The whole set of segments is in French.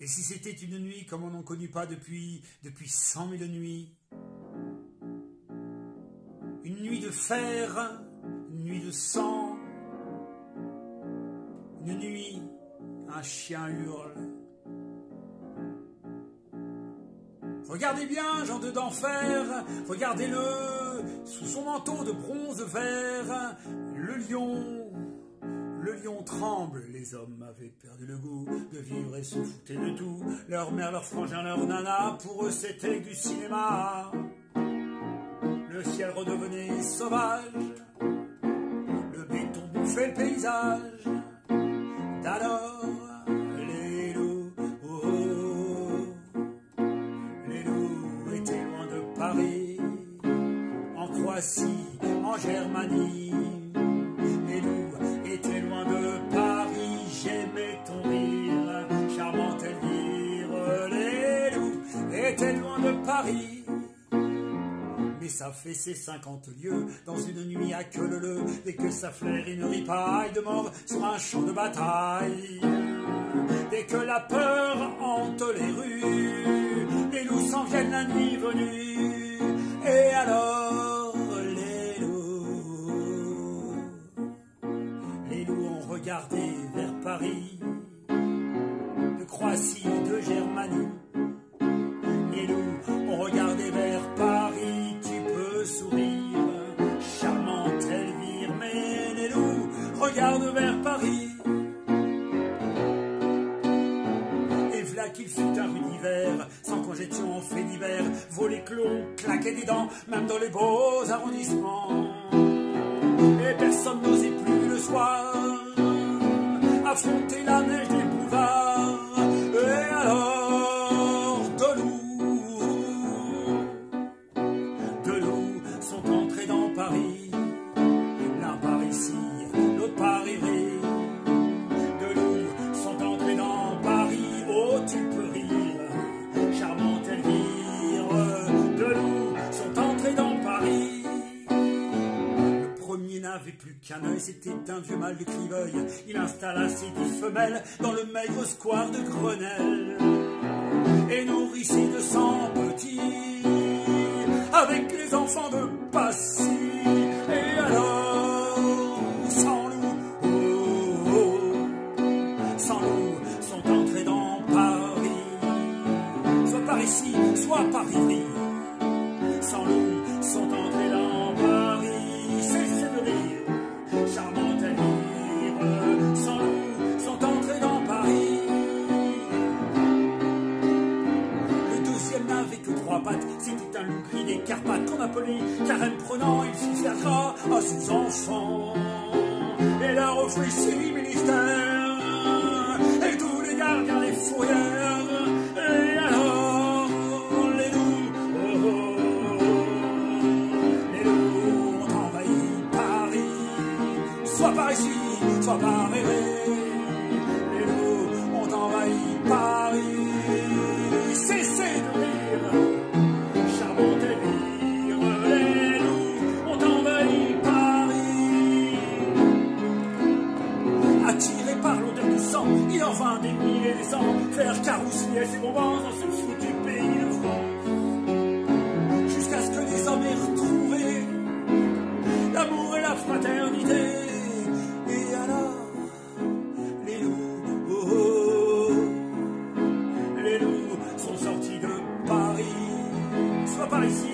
Et si c'était une nuit comme on n'en connut pas depuis 100 000 nuits? Une nuit de fer, une nuit de sang, une nuit, un chien hurle. Regardez bien, gens d'enfer, regardez-le, sous son manteau de bronze vert, le lion tremble. Les hommes avaient perdu le goût de vivre et se foutaient de tout. Leur mère, leur frangin, leur nana, pour eux c'était du cinéma. Le ciel redevenait sauvage, le béton bouffait le paysage. D'alors, les loups, oh, oh, les loups étaient loin de Paris, en Croatie, en Germanie. Les loups étaient loin de Paris, j'aimais ton rire, charmante Elvire. Les loups étaient loin de Paris, mais ça fait ses 50 lieues dans une nuit à queue leu-leu. Dès que ça flaire une ripaille de mort sur un champ de bataille, dès que la peur hante les rues, les loups s'en viennent la nuit venue. Et alors les loups ont regardé vers Paris, de Croatie, de Germanie. Les loups ont regardé vers Paris, tu peux sourire, charmante Elvire, mais les loups regardent vers Paris. Et v'là qu'il fut un rude hiver, sans congestion fait d'hiver, volets clos, claquaient des dents, même dans les beaux arrondissements. Et personne n'osait plus le soir affronter la neige des boulevards. Et alors deux loups sont entrés dans Paris, l'un par ici, l'autre par Ivry. Deux loups sont entrés dans Paris, oh tu peux rire, charmante Elvire. Deux loups sont entrés dans Paris. Le premier n'avait plus qu'un œil, c'était un vieux mâle de Criveuil. Il installa ses 10 femelles dans le maigre square de Grenelle et nourrissait de 100 petits avec les enfants de Passy. Et alors, sans loup, sont entrés dans Paris, soit par ici, soit par Ivry. Sans loup, sont entrés dans Paris, cessez de rire, charmante Elvire. Sans loup, sont entrés dans Paris. Le deuxième n'avait que 3 pattes, c'était un loup gris des Carpates qu'on appelait Carême prenant. Il fit faire gras à ses enfants et leur offrit 6 ministères et tous les gardiens les fourrières. Et alors les loups, les loups ont envahi Paris, soit par ici, soit par Ivry. Les loups ont envahi Paris, cessez de rire, charmante Elvire. Les loups ont envahi Paris. Attiré par l'odeur du sang, il en vint des milliers des cents, faire carousiller ses bonbons dans ce foutu pays de France, jusqu'à ce que les hommes aient retrouvé l'amour et la fraternité. Et alors les loups, oh, oh, les loups sont sortis de Paris, soit par ici,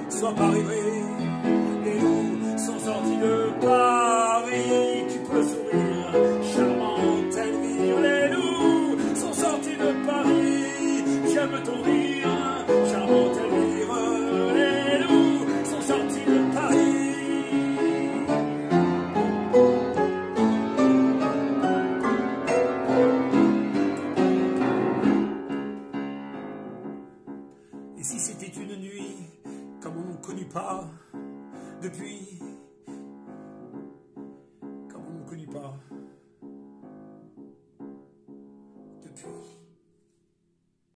soit par Ivry. Les loups sont sortis de Paris, tu peux sourire, charmante Elvire. Les loups sont sortis de Paris, j'aime ton rire, charmante Elvire. Les loups sont sortis de Paris. Et si c'était une nuit comme on n'en connut pas depuis